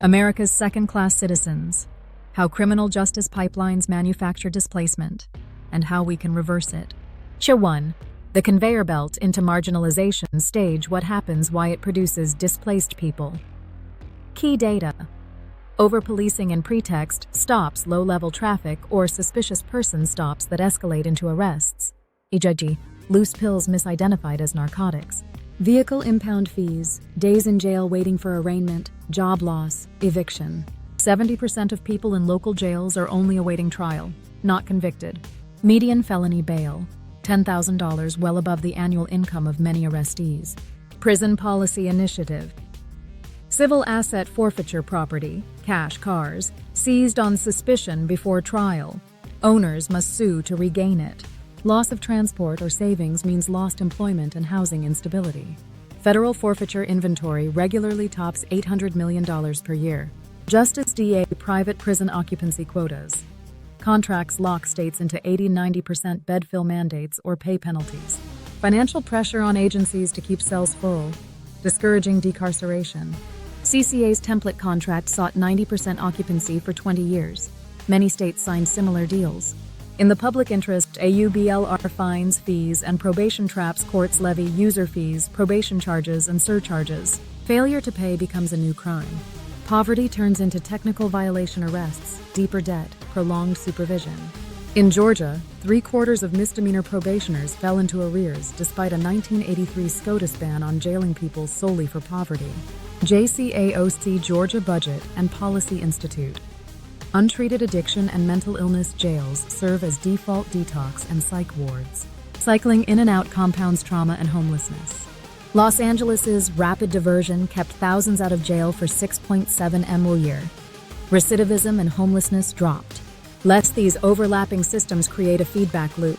America's second-class citizens, how criminal justice pipelines manufacture displacement, and how we can reverse it. Cha 1. The conveyor belt into marginalization stage, what happens, why it produces displaced people. Key data. Overpolicing and pretext stops low-level traffic or suspicious person stops that escalate into arrests, e.g., loose pills misidentified as narcotics. Vehicle impound fees, days in jail waiting for arraignment, job loss, eviction. 70% of people in local jails are only awaiting trial, not convicted. Median felony bail, $10,000, well above the annual income of many arrestees. Prison Policy Initiative. Civil asset forfeiture property, cash, cars, seized on suspicion before trial. Owners must sue to regain it. Loss of transport or savings means lost employment and housing instability. Federal forfeiture inventory regularly tops $800 million per year. Justice DEA Privateprison occupancy quotas. Contracts lock states into 80-90% bedfill mandates or pay penalties. Financial pressure on agencies to keep cells full, discouraging decarceration. CCA's template contract sought 90% occupancy for 20 years. Many states signed similar deals. In the Public Interest AUBLR Fines, fees, and probation traps, courts levy user fees, probation charges, and surcharges. Failure to pay becomes a new crime. Poverty turns into technical violation arrests, deeper debt, prolonged supervision. In Georgia, 3/4 of misdemeanor probationers fell into arrears despite a 1983 SCOTUS ban on jailing people solely for poverty. JCAOC Georgia Budget and Policy Institute. Untreated addiction and mental illness jails serve as default detox and psych wards. Cycling in and out compounds trauma and homelessness. Los Angeles' Rapid Diversion kept thousands out of jail for 6.7 M a year. Recidivism and homelessness dropped. Lest these overlapping systems create a feedback loop.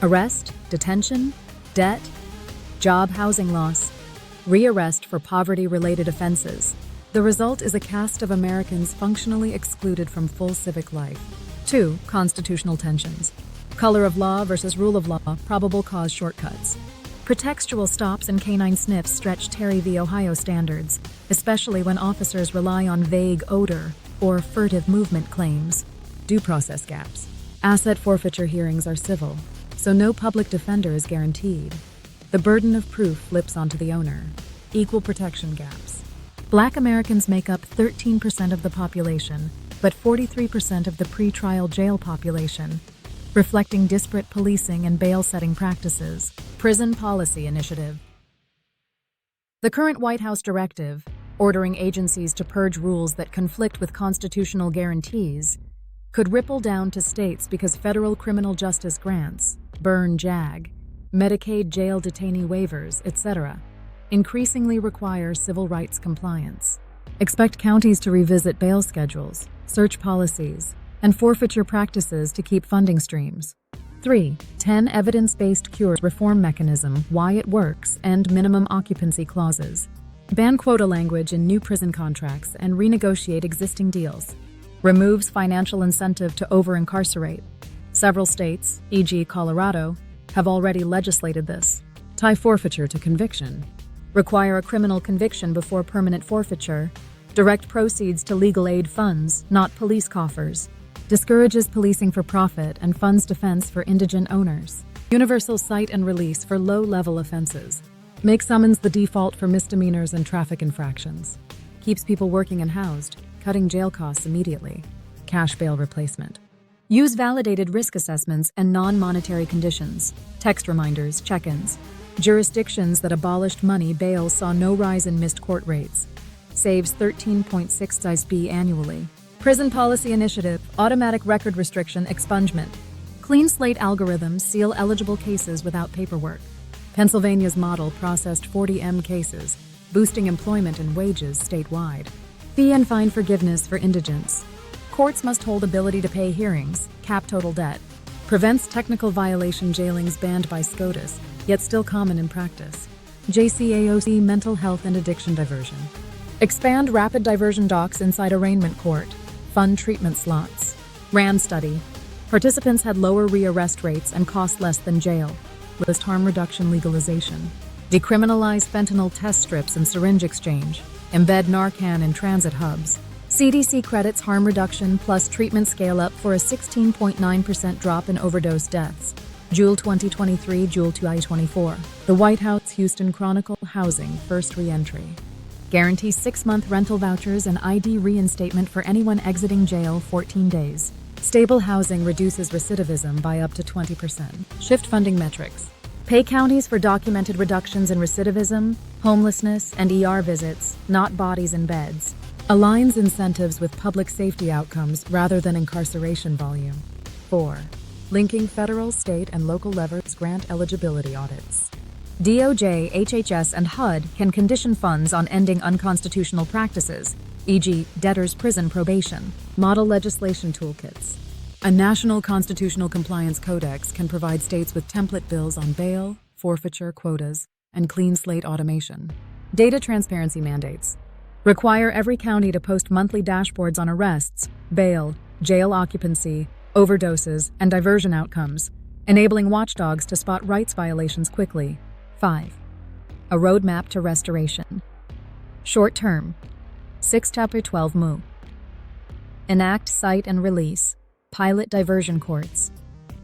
Arrest, detention, debt, job, housing loss, rearrest for poverty-related offenses. The result is a caste of Americans functionally excluded from full civic life. 2. Constitutional tensions. Color of law versus rule of law, probable cause shortcuts. Pretextual stops and canine sniffs stretch Terry v.Ohio standards, especially when officers rely on vague odor or furtive movement claims. Due process gaps. Asset forfeiture hearings are civil, so no public defender is guaranteed. The burden of proof flips onto the owner. Equal protection gaps. Black Americans make up 13% of the population, but 43% of the pre-trial jail population, reflecting disparate policing and bail-setting practices. Prison Policy Initiative. The current White House directive, ordering agencies to purge rules that conflict with constitutional guarantees, could ripple down to states because federal criminal justice grants, burn JAG, Medicaid jail detainee waivers, etc., increasingly require civil rights compliance. Expect counties to revisit bail schedules, search policies, and forfeiture practices to keep funding streams. 3. 10 evidence-based cures reform mechanism, why it works, and minimum occupancy clauses. Ban quota language in new prison contracts and renegotiate existing deals. Removes financial incentive to over-incarcerate. Several states, e.g. Colorado, have already legislated this. Tie forfeiture to conviction. Require a criminal conviction before permanent forfeiture. Direct proceeds to legal aid funds, not police coffers. Discourages policing for profit and funds defense for indigent owners. Universal cite and release for low-level offenses. Make summons the default for misdemeanors and traffic infractions. Keeps people working and housed, cutting jail costs immediately. Cash bail replacement. Use validated risk assessments and non-monetary conditions. Text reminders, check-ins. Jurisdictions that abolished money bail saw no rise in missed court rates. Saves 13.6 SISB annually. Prison Policy Initiative, automatic record restriction expungement. Clean slate algorithms seal eligible cases without paperwork. Pennsylvania's model processed 40 M cases, boosting employment and wages statewide. Fee and fine forgiveness for indigents. Courts must hold ability to pay hearings, cap total debt. Prevents technical violation jailings banned by SCOTUS, yet still common in practice. JCAOC Mentalhealth and Addiction Diversion. Expand rapid diversion docks inside arraignment court. Fund treatment slots. RAND study. Participants had lower rearrest rates and cost less than jail. LAist Harmreduction legalization. Decriminalize fentanyl test strips and syringe exchange. Embed Narcan in transit hubs. CDC credits harm reduction plus treatment scale up for a 16.9% drop in overdose deaths. June 2023, June 2024. The White House Houston Chronicle Housing First Reentry. Guarantee 6-month rental vouchers and ID reinstatement for anyone exiting jail 14 days. Stable housing reduces recidivism by up to 20%. Shift funding metrics. Pay counties for documented reductions in recidivism, homelessness, and ER visits, not bodies in beds. Aligns incentives with public safety outcomes rather than incarceration volume. 4. Linking federal, state, and local levels grant eligibility audits. DOJ, HHS, and HUD can condition funds on ending unconstitutional practices, e.g., debtors' prison probation. Model legislation toolkits. A national constitutional compliance codex can provide states with template bills on bail, forfeiture, quotas, and clean slate automation. Data transparency mandates. Require every county to post monthly dashboards on arrests, bail, jail occupancy, overdoses, and diversion outcomes, enabling watchdogs to spot rights violations quickly. 5. A roadmap to restoration. Short term. 6 Chapter 12 MU. Enact, cite, and release. Pilot diversion courts.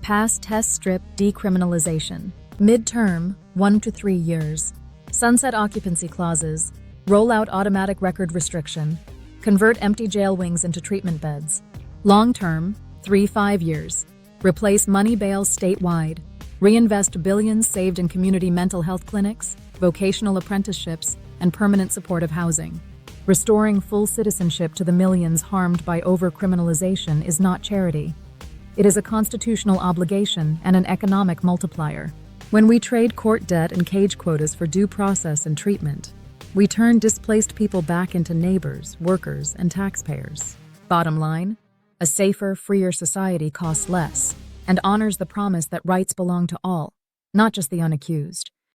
Pass test strip decriminalization. Mid-term, 1 to 3 years. Sunset occupancy clauses. Roll out automatic record restriction. Convert empty jail wings into treatment beds. Long-term, 3-5 years. Replace money bails statewide. Reinvest billions saved in community mental health clinics, vocational apprenticeships, and permanent supportive housing. Restoring full citizenship to the millions harmed by over-criminalization is not charity. It is a constitutional obligation and an economic multiplier. When we trade court debt and cage quotas for due process and treatment, we turn displaced people back into neighbors, workers, and taxpayers. Bottom line, a safer, freer society costs less and honors the promise that rights belong to all, not just the unaccused.